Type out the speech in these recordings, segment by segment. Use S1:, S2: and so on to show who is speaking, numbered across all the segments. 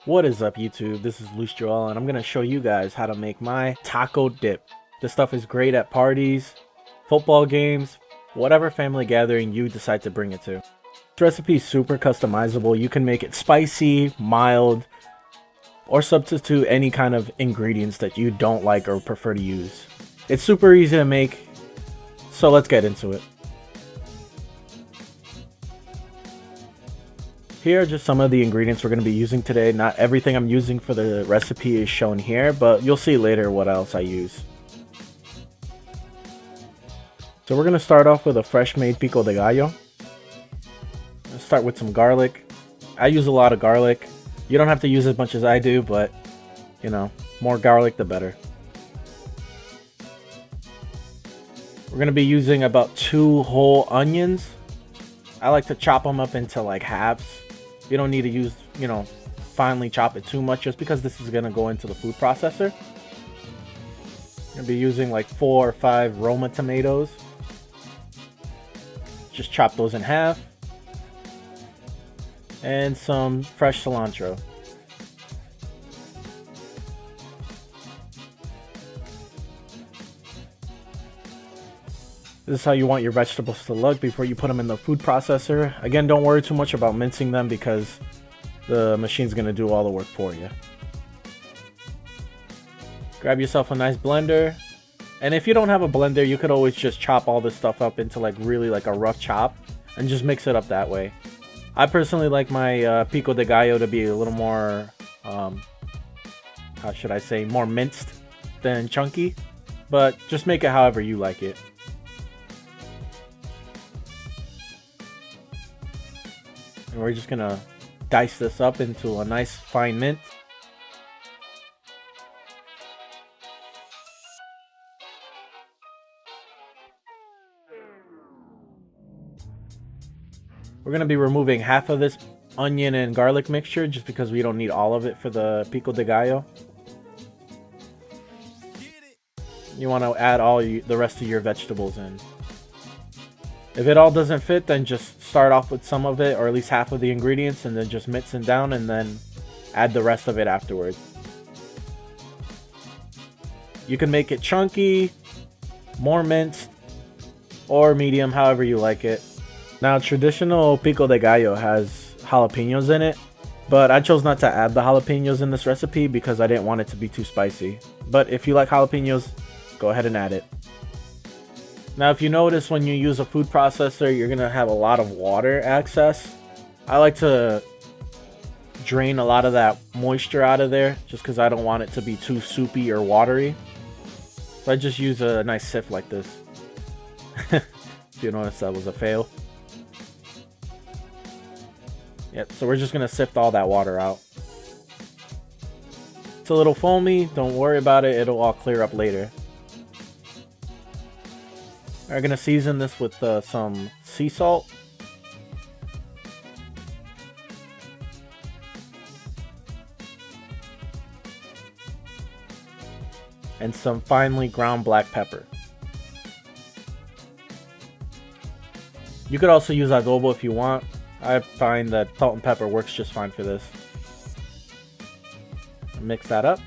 S1: What is up, YouTube? This is Luis Joel, and I'm going to show you guys how to make my taco dip. This stuff is great at parties, football games, whatever family gathering you decide to bring it to. This recipe is super customizable. You can make it spicy, mild, or substitute any kind of ingredients that you don't like or prefer to use. It's super easy to make, so let's get into it. Here are just some of the ingredients we're going to be using today. Not everything I'm using for the recipe is shown here, but you'll see later what else I use. So we're going to start off with a fresh made Pico De Gallo. Let's start with some garlic. I use a lot of garlic. You don't have to use as much as I do, but you know, more garlic the better. We're going to be using about 2 whole onions. I like to chop them up into like halves. You don't need to use, finely chop it too much just because this is going to go into the food processor. I'm going to be using like 4 or 5 Roma tomatoes. Just chop those in half. And some fresh cilantro. This is how you want your vegetables to look before you put them in the food processor. Again, don't worry too much about mincing them because the machine's going to do all the work for you. Grab yourself a nice blender. And if you don't have a blender, you could always just chop all this stuff up into really a rough chop and just mix it up that way. I personally like my Pico De Gallo to be a little more, how should I say, more minced than chunky. But just make it however you like it. And we're just gonna dice this up into a nice fine mint. We're gonna be removing half of this onion and garlic mixture just because we don't need all of it for the Pico De Gallo. You want to add the rest of your vegetables in. If it all doesn't fit, then just start off with some of it, or at least half of the ingredients, and then just mix it down and then add the rest of it afterwards. You can make it chunky, more minced, or medium, however you like it. Now, traditional Pico De Gallo has jalapenos in it, but I chose not to add the jalapenos in this recipe because I didn't want it to be too spicy. But if you like jalapenos, go ahead and add it. Now, if you notice when you use a food processor, you're going to have a lot of water access. I like to drain a lot of that moisture out of there just because I don't want it to be too soupy or watery. So I just use a nice sieve like this. If you notice, that was a fail. Yep, so we're just going to sift all that water out. It's a little foamy. Don't worry about it. It'll all clear up later. We're going to season this with some sea salt. And some finely ground black pepper. You could also use adobo if you want. I find that salt and pepper works just fine for this. Mix that up.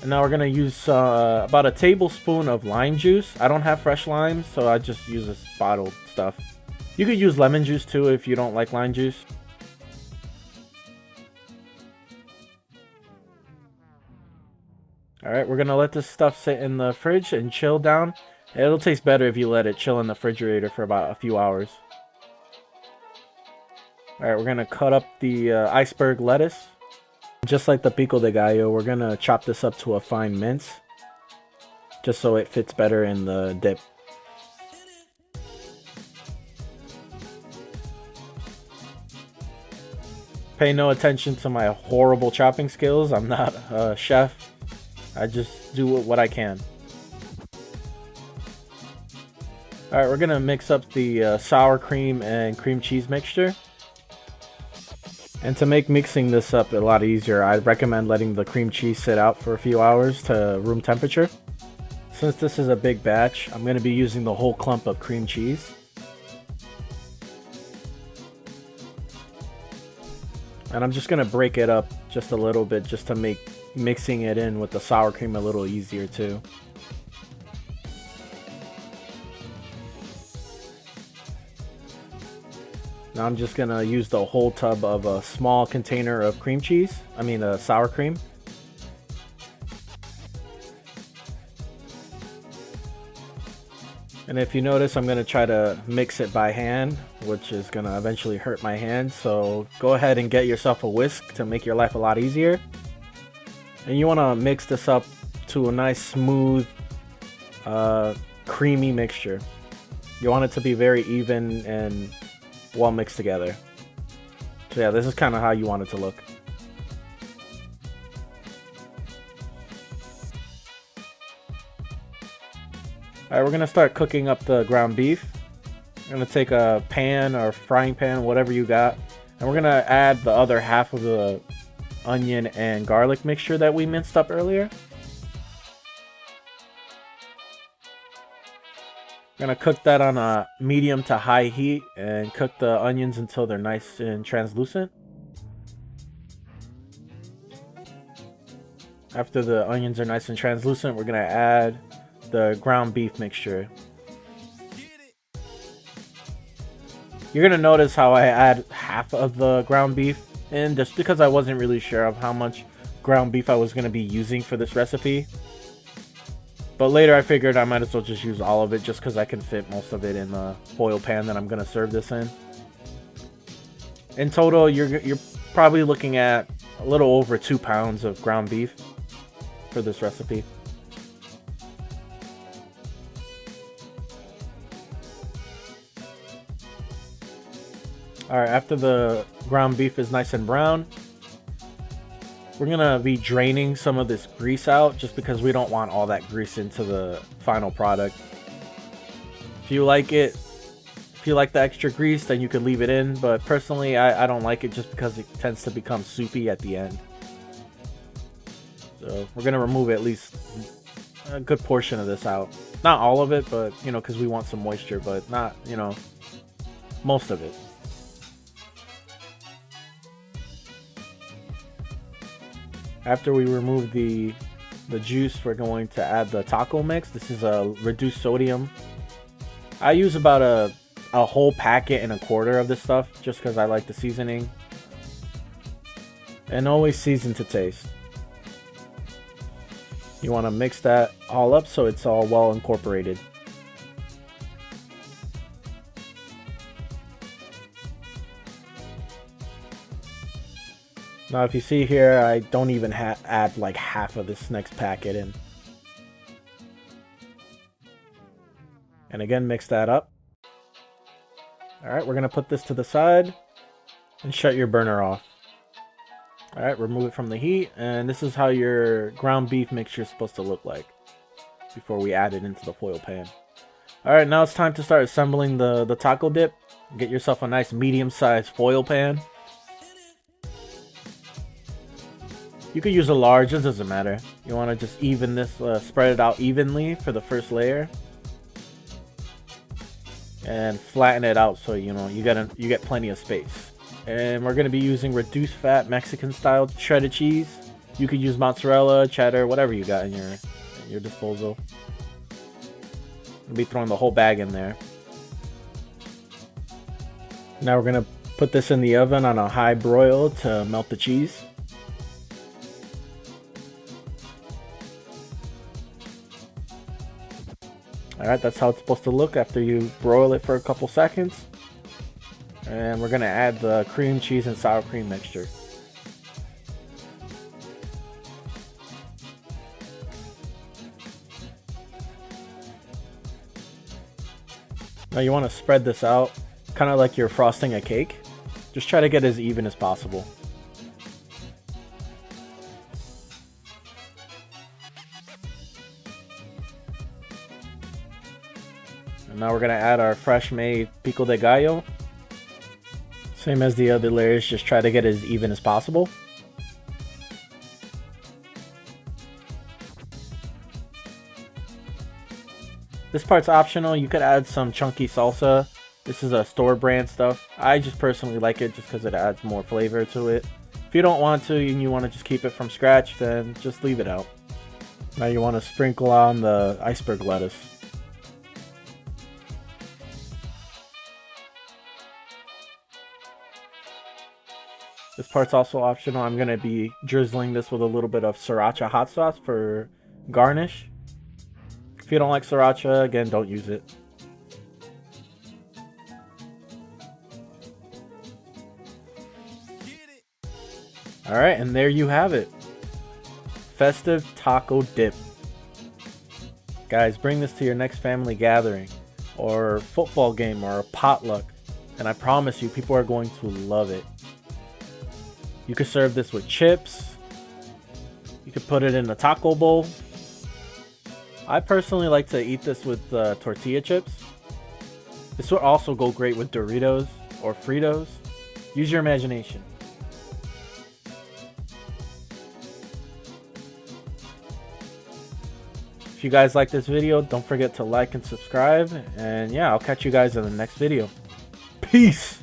S1: And now we're going to use about a tablespoon of lime juice. I don't have fresh limes, so I just use this bottled stuff. You could use lemon juice too if you don't like lime juice. Alright, we're going to let this stuff sit in the fridge and chill down. It'll taste better if you let it chill in the refrigerator for about a few hours. Alright, we're going to cut up the iceberg lettuce. Just like the Pico De Gallo, we're going to chop this up to a fine mince. Just so it fits better in the dip. Pay no attention to my horrible chopping skills. I'm not a chef. I just do what I can. Alright, we're going to mix up the sour cream and cream cheese mixture. And to make mixing this up a lot easier, I recommend letting the cream cheese sit out for a few hours to room temperature. Since this is a big batch, I'm going to be using the whole clump of cream cheese. And I'm just gonna break it up just a little bit just to make mixing it in with the sour cream a little easier too. Now I'm just gonna use the whole tub of a small container of cream cheese. I mean sour cream. And if you notice, I'm gonna try to mix it by hand, which is gonna eventually hurt my hand. So go ahead and get yourself a whisk to make your life a lot easier. And you wanna mix this up to a nice smooth, creamy mixture. You want it to be very even and well mixed together. So yeah, this is kind of how you want it to look. Alright, we're gonna start cooking up the ground beef. I'm gonna take a pan or frying pan, whatever you got, and we're gonna add the other half of the onion and garlic mixture that we minced up earlier. I'm gonna cook that on a medium to high heat and cook the onions until they're nice and translucent. After the onions are nice and translucent, we're gonna add the ground beef mixture. You're gonna notice how I add half of the ground beef in just because I wasn't really sure of how much ground beef I was gonna be using for this recipe. But later I figured I might as well just use all of it just because I can fit most of it in the foil pan that I'm gonna serve this in. In total, you're probably looking at a little over 2 pounds of ground beef for this recipe. Alright, after the ground beef is nice and brown, we're gonna be draining some of this grease out just because we don't want all that grease into the final product. If you like it, if you like the extra grease, then you could leave it in, but personally I don't like it just because it tends to become soupy at the end. So we're gonna remove at least a good portion of this out. Not all of it, but you know, because we want some moisture, but not, you know, most of it. After we remove the juice, we're going to add the taco mix. This is a reduced sodium. I use about a whole packet and a quarter of this stuff just because I like the seasoning. And always season to taste. You want to mix that all up so it's all well incorporated. Now if you see here, I don't even add like half of this next packet in. And again, mix that up. Alright, we're going to put this to the side and shut your burner off. Alright, remove it from the heat, and this is how your ground beef mixture is supposed to look like before we add it into the foil pan. Alright, now it's time to start assembling the taco dip. Get yourself a nice medium-sized foil pan. You could use a large, it doesn't matter. You want to just even this, spread it out evenly for the first layer. And flatten it out so you know you get plenty of space. And we're going to be using reduced fat Mexican style shredded cheese. You could use mozzarella, cheddar, whatever you got in your disposal. I'll be throwing the whole bag in there. Now we're going to put this in the oven on a high broil to melt the cheese. Alright, that's how it's supposed to look after you broil it for a couple seconds. And we're going to add the cream cheese and sour cream mixture. Now you want to spread this out, kind of like you're frosting a cake. Just try to get as even as possible. And now we're going to add our fresh made Pico De Gallo. Same as the other layers, just try to get as even as possible. This part's optional. You could add some chunky salsa This is a store brand stuff. I just personally like it just because it adds more flavor to it. If you don't want to and you want to just keep it from scratch, then just leave it out. Now you want to sprinkle on the iceberg lettuce. This part's also optional. I'm going to be drizzling this with a little bit of Sriracha Hot Sauce for garnish. If you don't like Sriracha, again, don't use it. Alright, and there you have it. Festive Taco Dip. Guys, bring this to your next family gathering, or football game, or a potluck, and I promise you, people are going to love it. You could serve this with chips. You could put it in a taco bowl. I personally like to eat this with tortilla chips. This would also go great with Doritos or Fritos. Use your imagination. If you guys like this video, don't forget to like and subscribe. And yeah, I'll catch you guys in the next video. Peace!